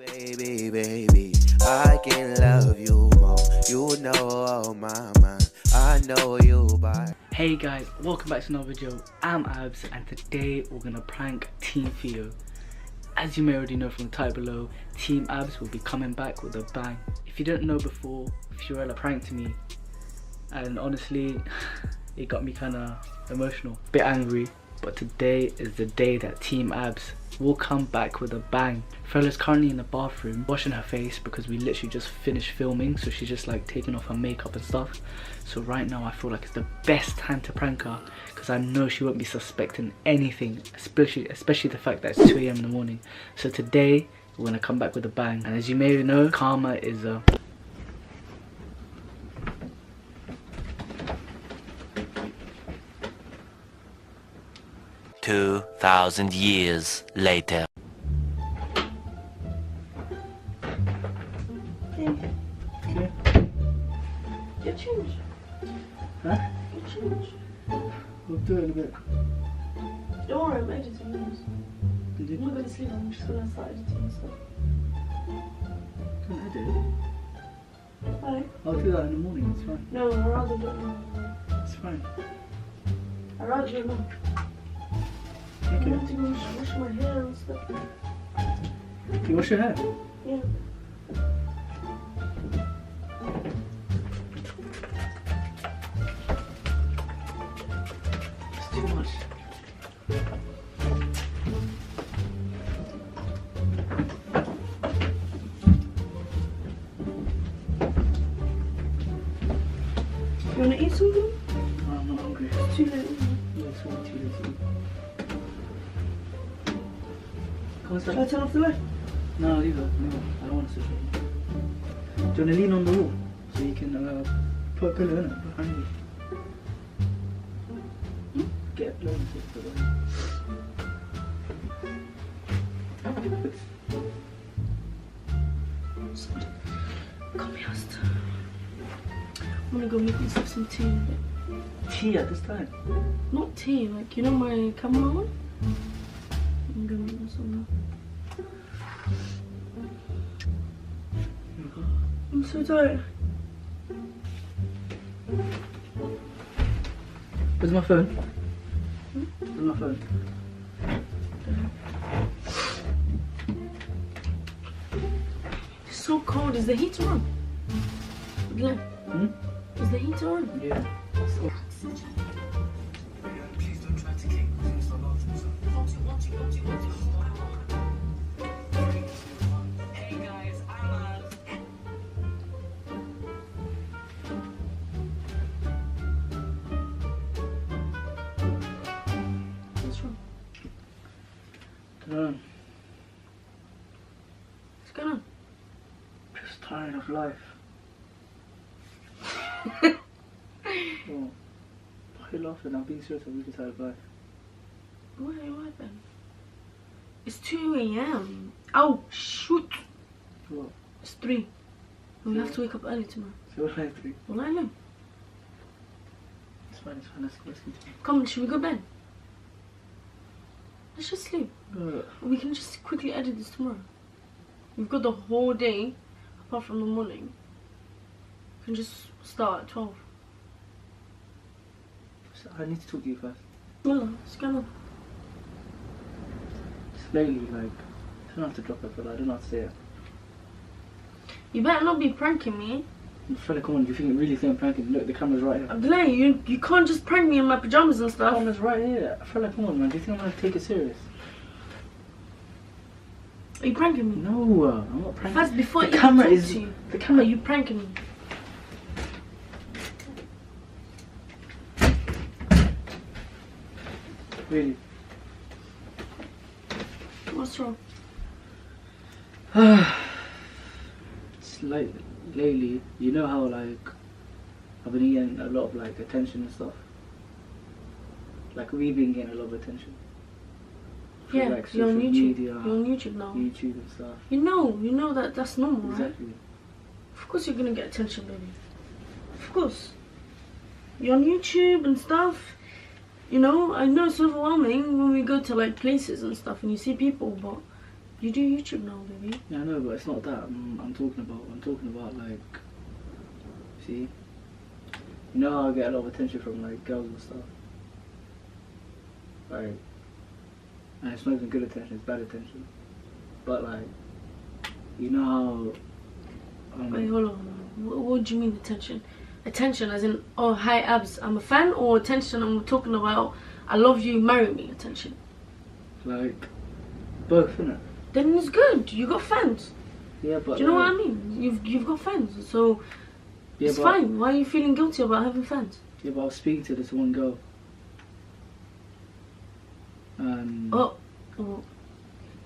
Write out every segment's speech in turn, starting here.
Baby, baby, I can love you more. You know all my mind. I know you by. Hey guys, welcome back to another video. I'm Abs and today we're gonna prank Team Theo. As you may already know from the title below, Team Abs will be coming back with a bang. If you didn't know before, Fiorella pranked me and honestly it got me kinda emotional, bit angry, but today is the day that Team Abs will come back with a bang. Fiorella's currently in the bathroom washing her face because we literally just finished filming, so she's just like taking off her makeup and stuff. So right now I feel like it's the best time to prank her because I know she won't be suspecting anything, especially the fact that it's 2 AM in the morning. So today we're gonna come back with a bang, and as you may know, karma is a 2,000 years later. okay. You change. Huh? You change. We'll do it in a bit. Don't worry, I'm editing news. Did I'm not going to sleep, I'm just going to start editing stuff. Can I do it? Why? I'll do that in the morning, it's fine. No, I'd rather do it now. It's fine. I'd rather do it now. I Okay. want to go wash my hair and stuff. You wash your hair? Yeah. It's too much. You want to eat something? Oh, I'm not hungry. It's too late. Yeah, it's way too late to eat. Come on, Shall I turn off the light? No, leave it. No, I don't want to sit here. Do you want to lean on the wall so you can put a pillow in it behind you? Get a pillow and sit it on. Come here, I'm going to go make myself some tea in a bit. Tea at this time? Not tea, like, you know my camera one? I'm going to make myself now. I'm so tired. Where's my phone? Where's my phone? It's so cold. Is the heater on? Glenn, is the heater on? Yeah. What's wrong? Dunno. What's going on? Just tired of life. Oh. Why are you laughing? I'm being serious. I'm really tired of life. What happened? It's 2 AM. Oh, shoot. What? It's 3. We have to wake up early tomorrow. So what I do? Well, I know. It's fine, let's continue. Come on, should we go to bed? Let's just sleep. We can just quickly edit this tomorrow. We've got the whole day, apart from the morning. We can just start at 12. I need to talk to you first. Well, what's going on? Slowly, like, I don't have to drop it, but I don't know how to say it. You better not be pranking me. Fella, come on, do you think really think I'm pranking? Look, the camera's right here. Abdullah, you can't just prank me in my pajamas and The stuff. camera's right here. Fella, come on, man, do you think I'm gonna take it serious? Are you pranking me? No, I'm not pranking. First, before the I even camera talk is to you, the camera. are you pranking me? Really? What's wrong? It's like lately, you know how like I've been getting a lot of like attention and stuff. Like we've been getting a lot of attention. Yeah, like you're on social YouTube. media, You're on YouTube now. YouTube and stuff. You know that that's normal, right? Exactly. Of course you're gonna get attention, baby. Of course. You're on YouTube and stuff. You know, I know it's overwhelming when we go to like places and stuff and you see people, but You do YouTube now, baby. Yeah, I know, but it's not that I'm talking about. I'm talking about like, see, you know how I get a lot of attention from like girls and stuff, like, and it's not even good attention, it's bad attention. But like, you know how. Wait, hold on. What do you mean attention? Attention as in, oh hi Abs, I'm a fan, or attention I'm talking about, I love you, marry me, attention? Like, both, innit? Then it's good. You got fans. Yeah, but do you know what I mean? You've got fans, so yeah, it's fine. Why are you feeling guilty about having fans? Yeah, but I was speaking to this one girl. Oh,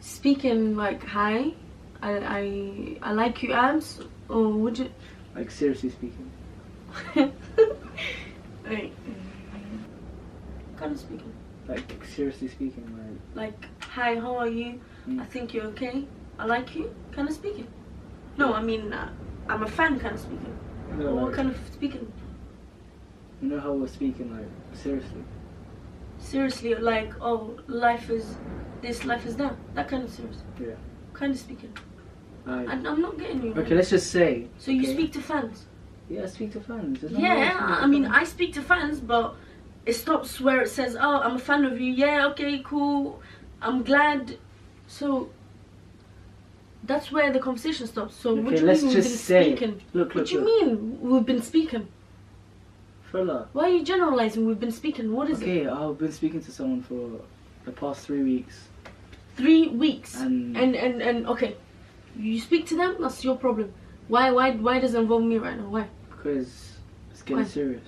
speaking like hi, I like you Abs, or would you? Like seriously speaking. Right. Kind of speaking. Like seriously speaking, like hi, how are you? I think you're okay. I like you. Kind of speaking. No, I mean I'm a fan. Kind of speaking. No, what like, kind of speaking? You know how we're speaking, like seriously. Seriously, like oh, life is this, life is that. That kind of serious. Yeah. Kind of speaking. Like, I'm not getting you. Okay, let's just say. So you speak to fans? Yeah, I speak to fans. Yeah, I mean I speak to fans, but it stops where it says, oh, I'm a fan of you. Yeah, okay, cool. I'm glad. So that's where the conversation stops. So okay, what do you let's mean just we've been say, speaking? Look, what do you mean we've been speaking? Fella. Why are you generalizing? We've been speaking. What is it? Okay, I've been speaking to someone for the past 3 weeks. 3 weeks. And okay, you speak to them. That's your problem. Why does it involve me right now? Why? Because it's getting serious.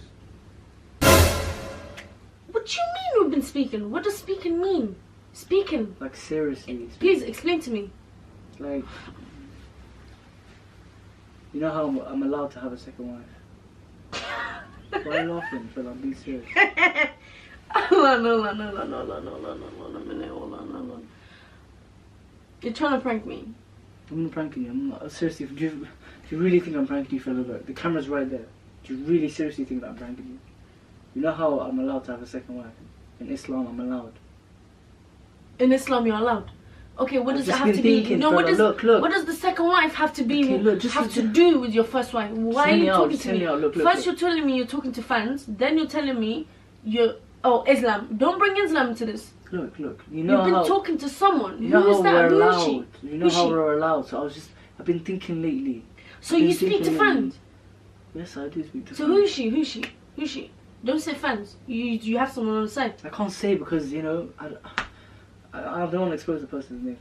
What do you mean we've been speaking? What does speaking mean? Speaking. Like seriously. Please explain to me. Like, you know how I'm allowed to have a second wife? Why are you laughing? Fella, I'm being serious. Hold on. You're trying to prank me. I'm not pranking you. I'm not. Seriously, if you really think I'm pranking you, fella, look, the camera's right there. Do you really seriously think that I'm pranking you? You know how I'm allowed to have a second wife? In Islam, I'm allowed. In Islam, you're allowed. Okay, what does it have to thinking, be? No, fella, look. Look. What does the second wife have to be? Okay, look, to do with your first wife? Why are you talking to me? Look, First, you're telling me you're talking to fans. Then you're telling me you're Islam. Don't bring Islam into this. Look. You know You've been how, talking to someone. You know Who is how that? we're Who is allowed. she? You know how we're allowed. So I've been thinking lately. So you speak to fans? Yes, I do speak to fans. So who is she? Who's she? Don't say fans. You have someone on the side. I can't say because, you know, I don't want to expose the person's name.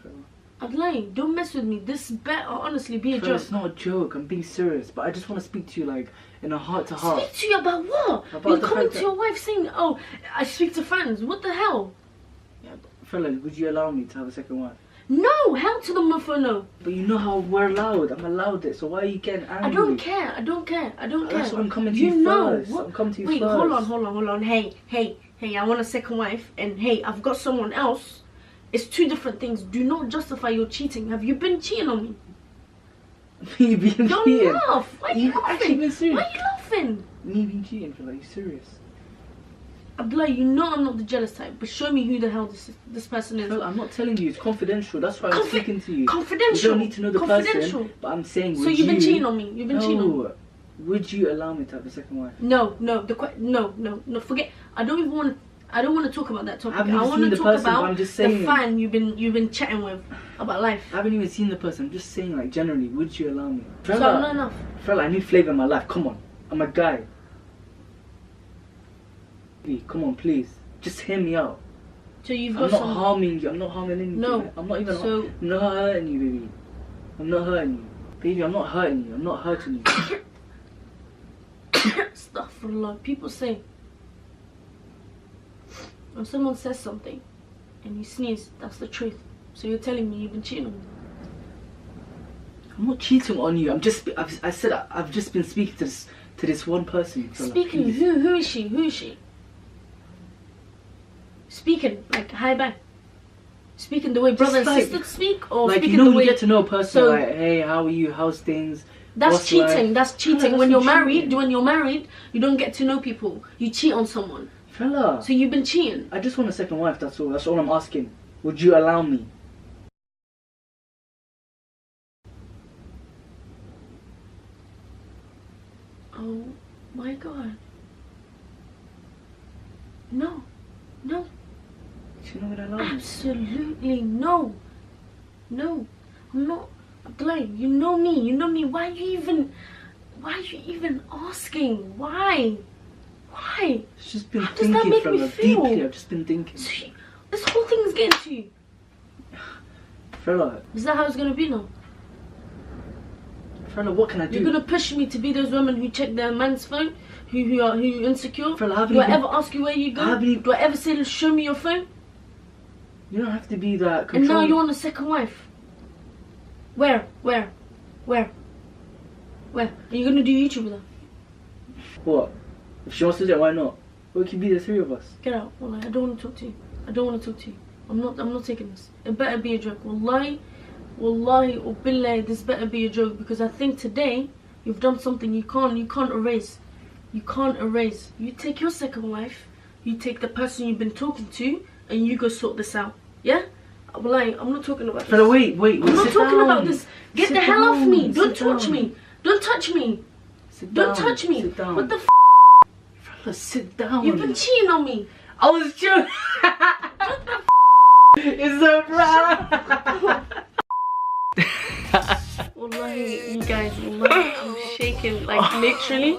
I'm lying. Don't mess with me. This better honestly be a joke. It's not a joke. I'm being serious. But I just want to speak to you like in a heart to heart. Speak to you about what? You're coming to your wife saying, "Oh, I speak to fans." What the hell? Yeah, fella, would you allow me to have a second wife? No, hell to the mother, no. But you know how we're allowed. I'm allowed it. So why are you getting angry? I don't care. That's what I'm coming to you first. What? I'm coming to you Wait, first. hold on. Hey, I want a second wife, and hey, I've got someone else. It's two different things. Do not justify your cheating. Have you been cheating on me? Me being Don't cheating? laugh. Why are you laughing? Been serious? Why are you laughing? Me being cheating, fella, you serious? Abdullah, you know I'm not the jealous type, but show me who the hell this person is. Fella, I'm not telling you. It's confidential. That's why I'm speaking to you. Confidential. You don't need to know the person. But I'm saying, so you've been cheating on me. You've been cheating on me. Would you allow me to have a second wife? No. No. Forget. I don't want to talk about that topic. I want to talk about I'm just saying, the fan you've been chatting with about life. I haven't even seen the person. I'm just saying, like, generally, would you allow me? So I'm not enough. Fella, I need flavor in my life. Come on, I'm a guy. Come on, please, just hear me out. So you've I'm got not harming you. I'm not harming anything. No, I'm not even. So I'm not hurting you, baby. I'm not hurting you, baby. I'm not hurting you. I'm not hurting you. Astaghfirullah. People say when someone says something and you sneeze, that's the truth. So you're telling me you've been cheating on me? I'm not cheating on you. I've just been speaking to this one person. Speaking. Please. Who is she? Who is she? Speaking like hi bye. Speaking the way brother and sister speak, or like, speaking you know, the way you get to know a person. Like, hey, how are you? How's things? That's cheating. Life? That's cheating. Fella, When that's you're married, you don't get to know people. You cheat on someone. Fella. So you've been cheating. I just want a second wife. That's all. That's all I'm asking. Would you allow me? Oh my god. No. No. Do you know what I love? Absolutely no. No. I'm not. Glenn, you know me. You know me. Why are you even asking? Why? Why? It's just been How does that make me feel? Deeply, I've just been thinking. See, this whole thing is getting to you. Fella, Is that how it's gonna be now? what can I do? You're gonna push me to be those women who check their man's phone, who insecure? Fella, do I ever ask you where you go? Do I ever say, show me your phone? You don't have to be that And now controlling. you want a second wife? Where? Are you gonna do YouTube with her? What? If she wants to do it, why not? We can be the three of us. Get out. Wallahi, I don't want to talk to you. I don't want to talk to you. I'm not taking this. It better be a joke. Wallahi, or billahi, this better be a joke, because I think today you've done something you can't erase. You can't erase. You take your second wife, you take the person you've been talking to, and you go sort this out. Yeah? Wallahi, I'm not talking about this. Fella, wait. I'm not talking down. about this. Get Sit the hell off down. me. Don't Sit touch down. me. Don't touch me. Sit Don't down. touch me. Sit down. What the f? Fella, sit down. You've been cheating on me. I was joking. It's a prank. Wallahi, you guys, wallahi, I'm shaking, like literally.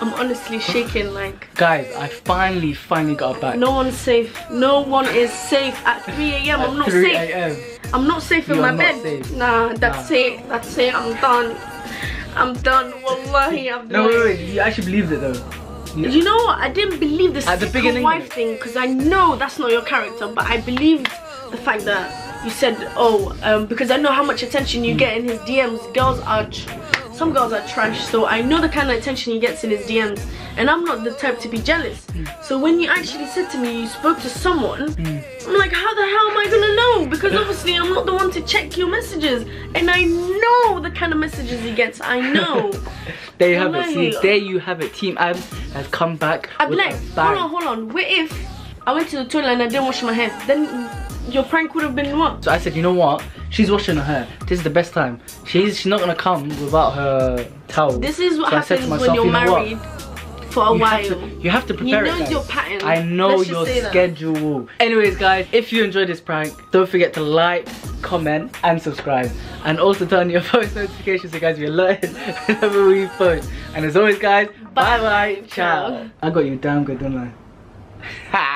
I'm honestly shaking, like. Guys, I finally got back. No one's safe. No one is safe at 3 a.m. I'm not 3 safe. a.m. I'm not safe in You my are not bed. safe. Nah, that's it. That's it. I'm done. I'm done. Wallahi, I'm No, done. wait. You actually believed it though. You know what? I didn't believe the At the second beginning- wife thing, because I know that's not your character, but I believed the fact that you said, because I know how much attention you get in his DMs. Some girls are trash, so I know the kind of attention he gets in his DMs, and I'm not the type to be jealous. So when you actually said to me you spoke to someone, I'm like, how the hell am I gonna know? Because obviously I'm not the one to check your messages, and I know the kind of messages he gets. I know. There you have it. Wallahi. See, there you have it. Team Abs has come back. I'd be with like, a bang. hold on. What if I went to the toilet and I didn't wash my hair? Then your prank would have been what? So I said, you know what? She's washing her hair. This is the best time. She's not gonna come without her towel. This is what So I said to happens myself, when you're you know what? married for a while. You have to prepare He it, knows guys. your pattern. I know Let's just your say that. schedule. Anyways, guys, if you enjoyed this prank, don't forget to like, comment, and subscribe. And also turn your post notifications so you guys be alerted whenever we post. And as always, guys, bye bye, ciao. I got you damn good, don't I?